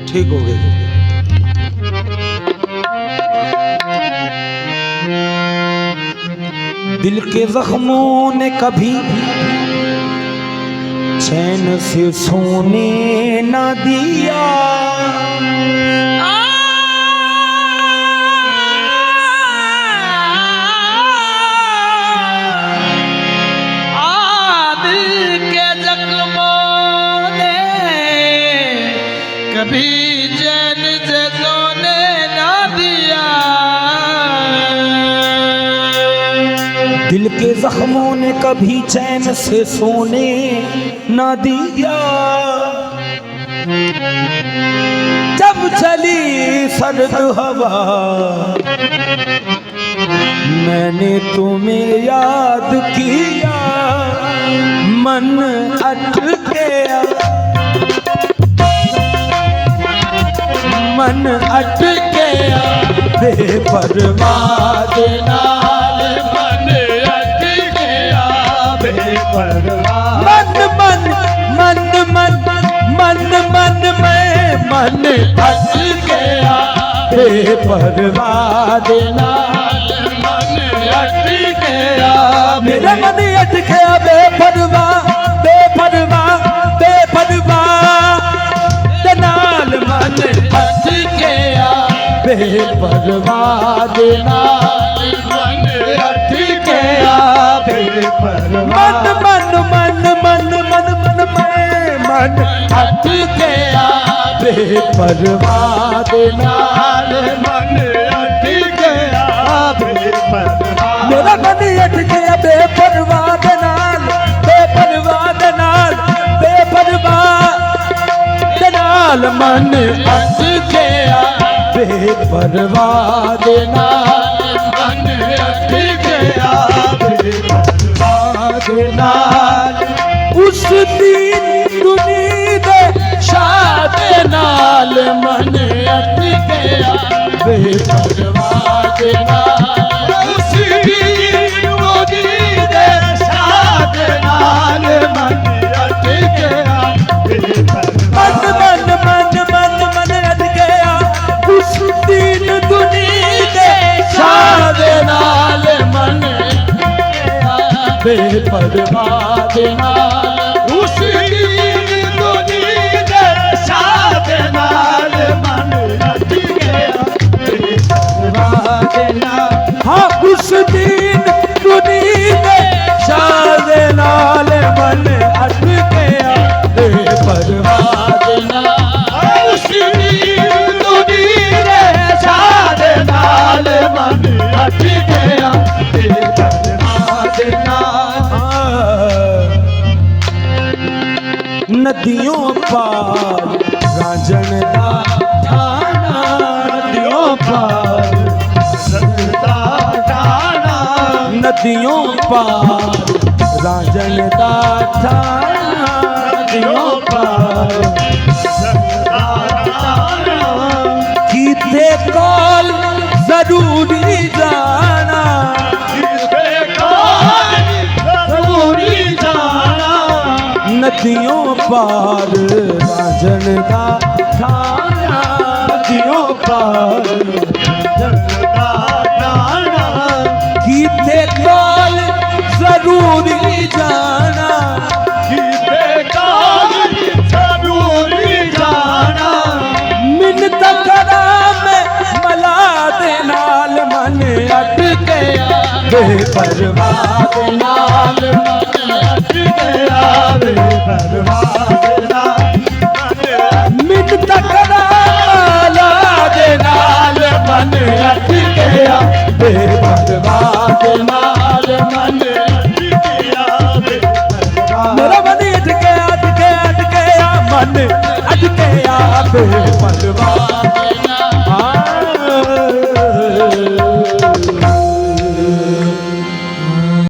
ठीक हो गए। दिल के जख्मों ने कभी चैन से सोने ना दिया, दिल के जख्मों ने कभी चैन से सोने ना दिया। दिल के जख्मों ने कभी चैन से सोने ना दिया। जब चली सर्द हवा मैंने तुम्हें याद किया, मन अटक गया, मन अटक गया बेपरवाह नाल, मन अटक गया बेपरवाह। मन मन मन मन मन में मन अटक गया बेपरवाह नाल, मन अटक गया, मेरा मन अटक गया बेपरवाह बेपरवाह बेपरवाह नाल, मन अटक गया बेपरवाह नाल, मन अटक गया बेपरवाह। मन मन मन मन मन मन मन अटक गया बेपरवाह नाल, मन अटक गया बेपरवाह। मेरा मन अटक गया बेपरवाह नाल, बेपरवाह नाल, बेपरवाह नाल, मन अटक गया बेपरवाह नाल, मन अटक गया बेपरवाह नाल। उस दिन दुनी दे शाद नाल, मन अटक गया बेपरवाह नाल। उस दिन दुनी दे शाद नाल, मन अटक गया बेपरवाह। मन मन मन मन अटक गया उस दिन दुनी दे शाद नाल, मन बेपरवाह नाल। उस दिन दुनी दे शाद नाल, मन अटक गया बेपरवाह नाल। हाँ उस दिन दुनी दे शाद नाल, मन अटक गया बेपरवाह नाल। उस दिन दुनी दे शाद नाल, मन अटक गया बेपरवाह नाल। नदियों पार रांझण दा ठाणा, नदियों पार रांझण दा ठाणा, नदियों पार रांझण दा ठाणा, नदियों पार रांझण दा ठाणा। कीते कॉल जरूरी जाना, कीते कॉल जरूरी जाना, नदियों पार रांझण दा ठाणा, नदियों पार रांझण दा ठाणा। कीते कॉल जरूरी जाना, कीते कॉल जरूरी जाना। मिन्नत करा मैं मला दे नाल, मन अटक गया बेपरवाह नाल, मन अटक गया बेपरवाह नाल। मिन्नत करा मला दे नाल, मन अटक गया बेपरवाह नाल, मन अटक गया बेपरवाह। मेरा मन अटक गया अटक गया अटक गया, मन अटक गया बेपरवाह।